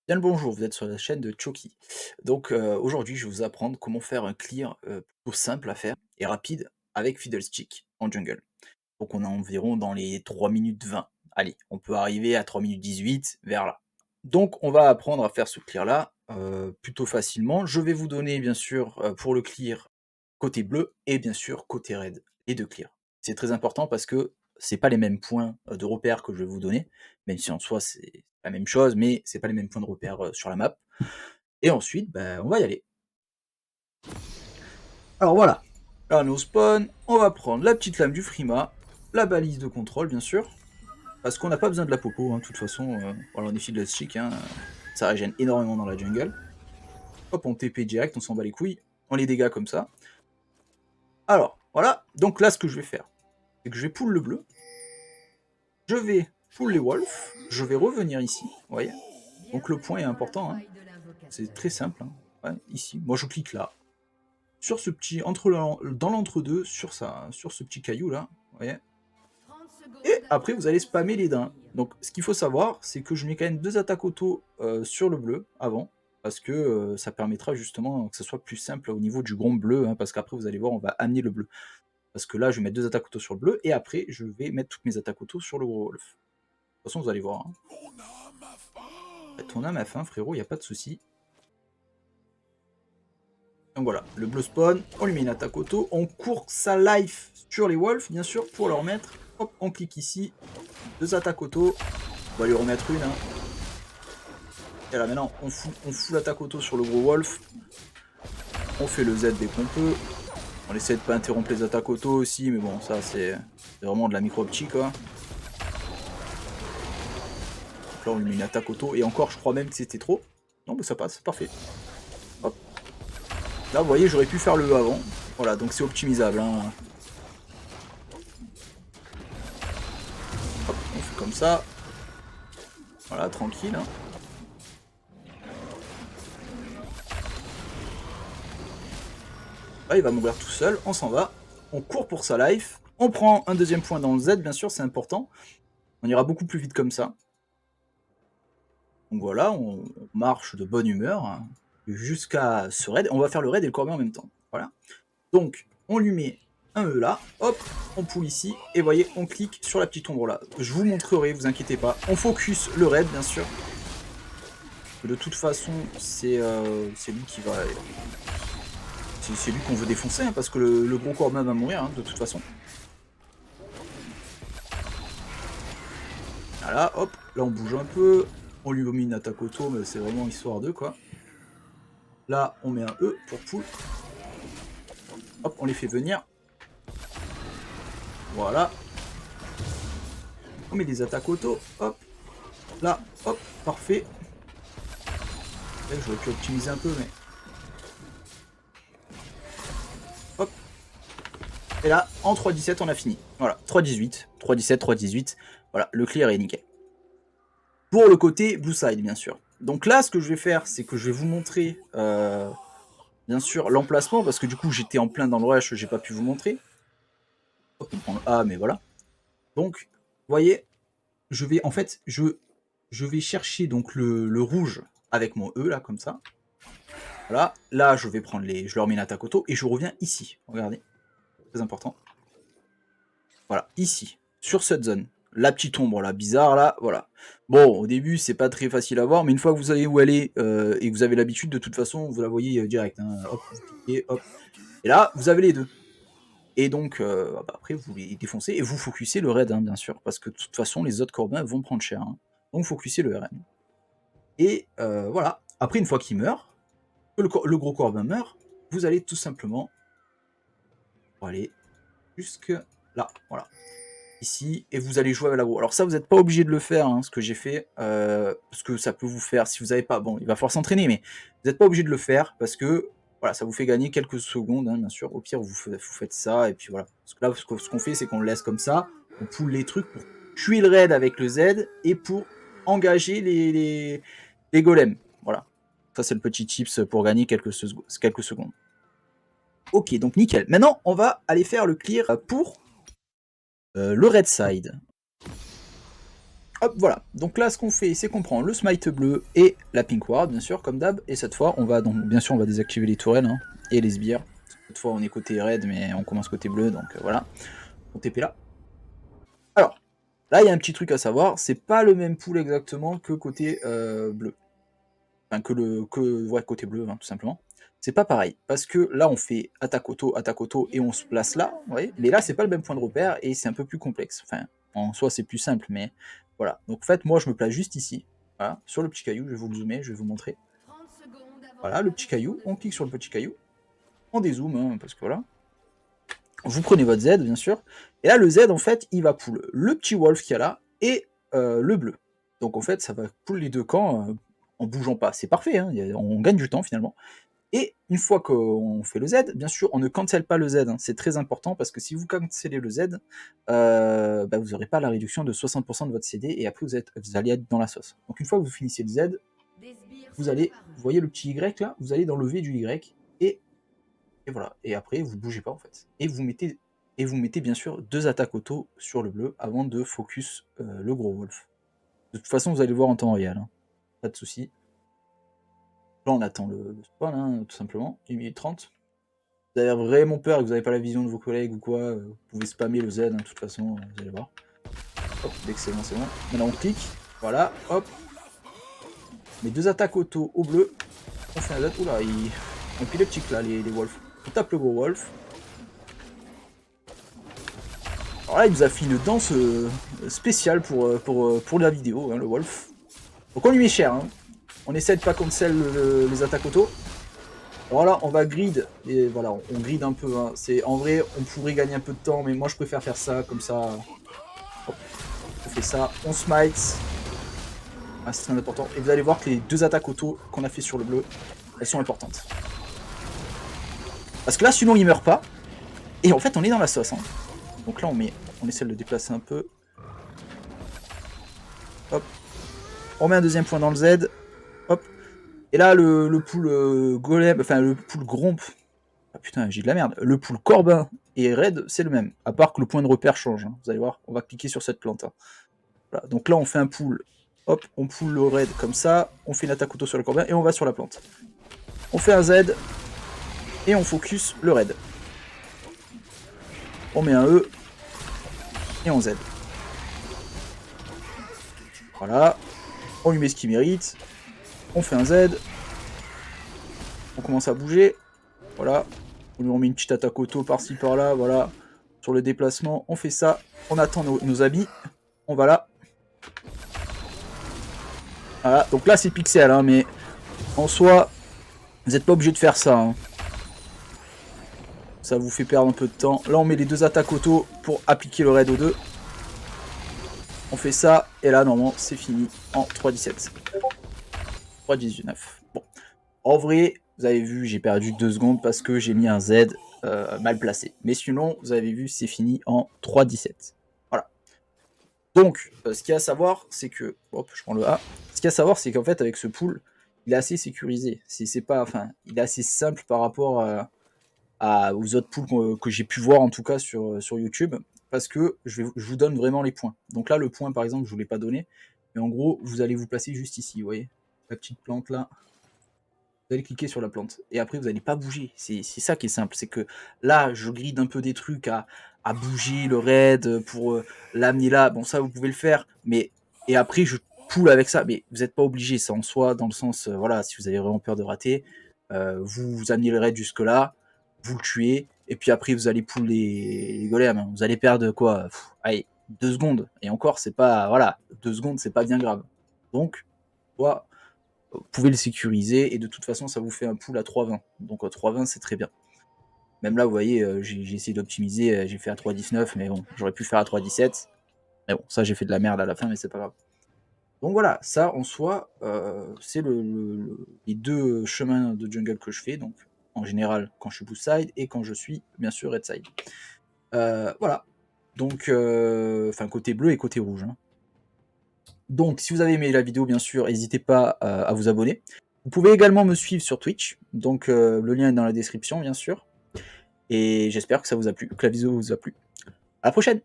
Bien le bonjour, vous êtes sur la chaîne de Choki. Donc aujourd'hui, je vais vous apprendre comment faire un clear, plutôt simple à faire et rapide avec Fiddlestick en jungle. Donc on est environ dans les 3 minutes 20. Allez, on peut arriver à 3 minutes 18, vers là. Donc on va apprendre à faire ce clear là, plutôt facilement. Je vais vous donner bien sûr, pour le clear côté bleu et bien sûr côté red, les 2 clears. C'est très important parce que c'est pas les mêmes points, de repère que je vais vous donner, même si en soi c'est la même chose, mais c'est pas les mêmes points de repère, sur la map. Et ensuite, bah, on va y aller. Alors voilà, là on est au spawn, on va prendre la petite lame du Frima, la balise de contrôle bien sûr, parce qu'on n'a pas besoin de la popo, hein, de toute façon, voilà, on est fil de chic, hein, ça régène énormément dans la jungle. Hop, on TP direct, on s'en bat les couilles, on les dégâts comme ça. Alors, voilà, donc là ce que je vais faire, c'est que je vais pull le bleu, je vais pull les wolves, je vais revenir ici, vous voyez. Donc le point est important, hein. C'est très simple, hein. Ouais, ici, moi je clique là, sur ce petit, dans l'entre-deux, sur ça, sur ce petit caillou là, vous voyez. Et après vous allez spammer les daims. Donc ce qu'il faut savoir, c'est que je mets quand même 2 attaques auto sur le bleu avant, parce que ça permettra justement que ça soit plus simple au niveau du grom bleu, hein, parce qu'après vous allez voir, on va amener le bleu. Parce que là, je vais mettre 2 attaques auto sur le bleu, et après je vais mettre toutes mes attaques auto sur le gros wolf. De toute façon, vous allez voir, hein. Ton âme a faim, frérot, il n'y a pas de souci. Donc voilà, le bleu spawn, on lui met une attaque auto, on court sa life sur les wolves, bien sûr, pour leur mettre. Hop, on clique ici, 2 attaques auto, on va lui remettre une, hein. Et là maintenant, on fout l'attaque auto sur le gros wolf, on fait le Z dès qu'on peut, on essaie de pas interrompre les attaques auto aussi, mais bon, ça c'est vraiment de la micro-optique, quoi. Donc là, on lui met une attaque auto, et encore, je crois même que c'était trop. Non, mais ça passe, parfait. Hop. Là, vous voyez, j'aurais pu faire le E avant. Voilà, donc c'est optimisable, hein. Hop, on fait comme ça. Voilà, tranquille, hein. Là, il va mourir tout seul, on s'en va. On court pour sa life. On prend un deuxième point dans le Z, bien sûr, c'est important. On ira beaucoup plus vite comme ça. Donc voilà, on marche de bonne humeur, hein, jusqu'à ce raid. On va faire le raid et le corbeau en même temps. Voilà. Donc, on lui met un E là, hop, on pull ici, et voyez, on clique sur la petite ombre là. Je vous montrerai, vous inquiétez pas. On focus le raid, bien sûr. De toute façon, c'est lui qui va... C'est lui qu'on veut défoncer, hein, parce que le gros corbeau va mourir, hein, de toute façon. Voilà, hop, là on bouge un peu. On lui met une attaque auto, mais c'est vraiment histoire de quoi. Là, on met un E pour pull. Hop, on les fait venir. Voilà. On met des attaques auto. Hop. Là, hop, parfait. Là, j'aurais pu optimiser un peu, mais... Hop. Et là, en 3.17, on a fini. Voilà, 3.18. 3.17, 3.18. Voilà, le clear est nickel. Pour le côté blue side, bien sûr. Donc là, ce que je vais faire, c'est que je vais vous montrer, bien sûr, l'emplacement, parce que du coup, j'étais en plein dans le rush, j'ai pas pu vous montrer. Hop, on prend le A, mais voilà. Donc, vous voyez, je vais, en fait, je vais chercher donc le rouge avec mon E, là, comme ça. Voilà, là, je vais prendre les... Je leur mets une attaque auto, et je reviens ici. Regardez, très important. Voilà, ici, sur cette zone. La petite ombre là, bizarre là, voilà. Bon, au début, c'est pas très facile à voir, mais une fois que vous savez où elle est, et que vous avez l'habitude, de toute façon, vous la voyez direct, hein. Hop, vous cliquez, hop. Et là, vous avez les deux. Et donc, bah, après, vous les défoncez, et vous focusez le raid, hein, bien sûr, parce que de toute façon, les autres corbins vont prendre cher, hein. Donc, focusez le RN. Et voilà. Après, une fois qu'il meurt, que le gros corbin meurt, vous allez tout simplement aller jusque là, voilà. Ici, et vous allez jouer avec l'agro. Alors ça, vous n'êtes pas obligé de le faire, hein, ce que j'ai fait, parce que ça peut vous faire, si vous n'avez pas, bon, il va falloir s'entraîner, mais vous n'êtes pas obligé de le faire, parce que voilà, ça vous fait gagner quelques secondes, hein, bien sûr. Au pire, vous faites ça, et puis voilà. Parce que là, ce qu'on fait, c'est qu'on le laisse comme ça, on pull les trucs pour tuer le raid avec le Z, et pour engager les golems. Voilà. Ça, c'est le petit tips pour gagner quelques secondes. Ok, donc nickel. Maintenant, on va aller faire le clear pour le red side. Hop, voilà. Donc là, ce qu'on fait, c'est qu'on prend le smite bleu et la pink ward, bien sûr, comme d'hab. Et cette fois, on va donc, bien sûr, on va désactiver les tourelles hein, et les sbires. Cette fois, on est côté red, mais on commence côté bleu, donc voilà. On TP là. Alors, là, il y a un petit truc à savoir, c'est pas le même pool exactement que côté bleu. Enfin, ouais, côté bleu, hein, tout simplement. C'est pas pareil, parce que là, on fait attaque auto, et on se place là, vous voyez. Mais là, c'est pas le même point de repère, et c'est un peu plus complexe. Enfin, en soi, c'est plus simple, mais voilà. Donc, en fait, moi, je me place juste ici, voilà, sur le petit caillou, je vais vous le zoomer, je vais vous montrer. Voilà, le petit caillou, on clique sur le petit caillou, on dézoome, hein, parce que voilà. Vous prenez votre Z, bien sûr, et là, le Z, en fait, il va pull le petit wolf qu'il y a là, et le bleu. Donc, en fait, ça va pull les deux camps en bougeant pas. C'est parfait, hein, on gagne du temps, finalement. Et une fois qu'on fait le Z, bien sûr, on ne cancelle pas le Z. Hein. C'est très important parce que si vous cancelez le Z, bah, vous n'aurez pas la réduction de 60% de votre CD et après vous allez être dans la sauce. Donc une fois que vous finissez le Z, vous allez, vous voyez le petit Y là, vous allez dans le V du Y et voilà. Et après, vous bougez pas en fait. Et vous mettez bien sûr 2 attaques auto sur le bleu avant de focus le gros wolf. De toute façon, vous allez le voir en temps réel. Hein. Pas de souci. Là, on attend le spawn, hein, tout simplement. 1 minute 30. Vous avez vraiment peur et que vous n'avez pas la vision de vos collègues ou quoi, vous pouvez spammer le Z, hein, de toute façon, vous allez voir. Hop, excellent, c'est bon. Maintenant on clique, voilà, hop. Les 2 attaques auto au bleu, on fait un Z, oula, ils ont épileptiques là, les wolfs. On tape le gros wolf. Alors là, il nous a fait une danse spéciale pour la vidéo, hein, le wolf. Donc on lui met cher, hein. On essaie de pas cancel les attaques auto. Alors là, on va grid, et voilà, on grid un peu. Hein. En vrai, on pourrait gagner un peu de temps, mais moi je préfère faire ça, comme ça. Hop, on fait ça, on smite. Ah, c'est très important. Et vous allez voir que les 2 attaques auto qu'on a fait sur le bleu, elles sont importantes. Parce que là, sinon, il meurt pas. Et en fait, on est dans la sauce. Hein. Donc là, on essaie de le déplacer un peu. Hop. On met un deuxième point dans le Z. Hop. Et là, le pool golem, enfin le pool gromp. Ah putain, j'ai de la merde. Le pool corbin et raid, c'est le même. À part que le point de repère change. Hein. Vous allez voir, on va cliquer sur cette plante. Hein. Voilà. Donc là, on fait un pool. Hop, on pool le raid comme ça. On fait une attaque auto sur le corbin et on va sur la plante. On fait un Z. Et on focus le raid. On met un E. Et on Z. Voilà. On lui met ce qu'il mérite. On fait un Z. On commence à bouger. Voilà. On lui remet une petite attaque auto par-ci par-là. Voilà. Sur le déplacement, on fait ça. On attend nos habits. On va là. Voilà. Donc là, c'est pixel, hein, mais en soi, vous n'êtes pas obligé de faire ça. Hein. Ça vous fait perdre un peu de temps. Là, on met les 2 attaques auto pour appliquer le raid aux 2. On fait ça. Et là, normalement, c'est fini en 3.17. 3.19. Bon. En vrai, vous avez vu, j'ai perdu 2 secondes parce que j'ai mis un Z mal placé. Mais sinon, vous avez vu, c'est fini en 3.17. Voilà. Donc, ce qu'il y a à savoir, c'est que... Hop, je prends le A. Ce qu'il y a à savoir, c'est qu'en fait, avec ce pool, il est assez sécurisé. C'est pas... Enfin, il est assez simple par rapport aux autres pools que j'ai pu voir, en tout cas, sur YouTube. Parce que je vous donne vraiment les points. Donc là, le point, par exemple, je ne vous l'ai pas donné. Mais en gros, vous allez vous placer juste ici, vous voyez. La petite plante là. Vous allez cliquer sur la plante. Et après, vous n'allez pas bouger. C'est ça qui est simple. C'est que là, je gride un peu des trucs à bouger le raid pour l'amener là. Bon, ça, vous pouvez le faire. Mais et après, je poule avec ça. Mais vous n'êtes pas obligé. Ça en soi, dans le sens, voilà, si vous avez vraiment peur de rater, vous amenez le raid jusque-là, vous le tuez. Et puis après, vous allez poule les golems. Hein. Vous allez perdre quoi allez, 2 secondes. Et encore, c'est pas... Voilà, 2 secondes, c'est pas bien grave. Donc, voilà. Vous pouvez le sécuriser et de toute façon ça vous fait un pool à 3.20. Donc à 3.20 c'est très bien. Même là vous voyez j'ai essayé d'optimiser, j'ai fait à 3.19 mais bon j'aurais pu faire à 3.17. Mais bon ça j'ai fait de la merde à la fin mais c'est pas grave. Donc voilà, ça en soi c'est les 2 chemins de jungle que je fais, donc en général quand je suis boost side et quand je suis bien sûr red side. Voilà, donc enfin côté bleu et côté rouge. Hein. Donc, si vous avez aimé la vidéo, bien sûr, n'hésitez pas à vous abonner. Vous pouvez également me suivre sur Twitch, donc le lien est dans la description, bien sûr. Et j'espère que ça vous a plu, que la vidéo vous a plu. À la prochaine!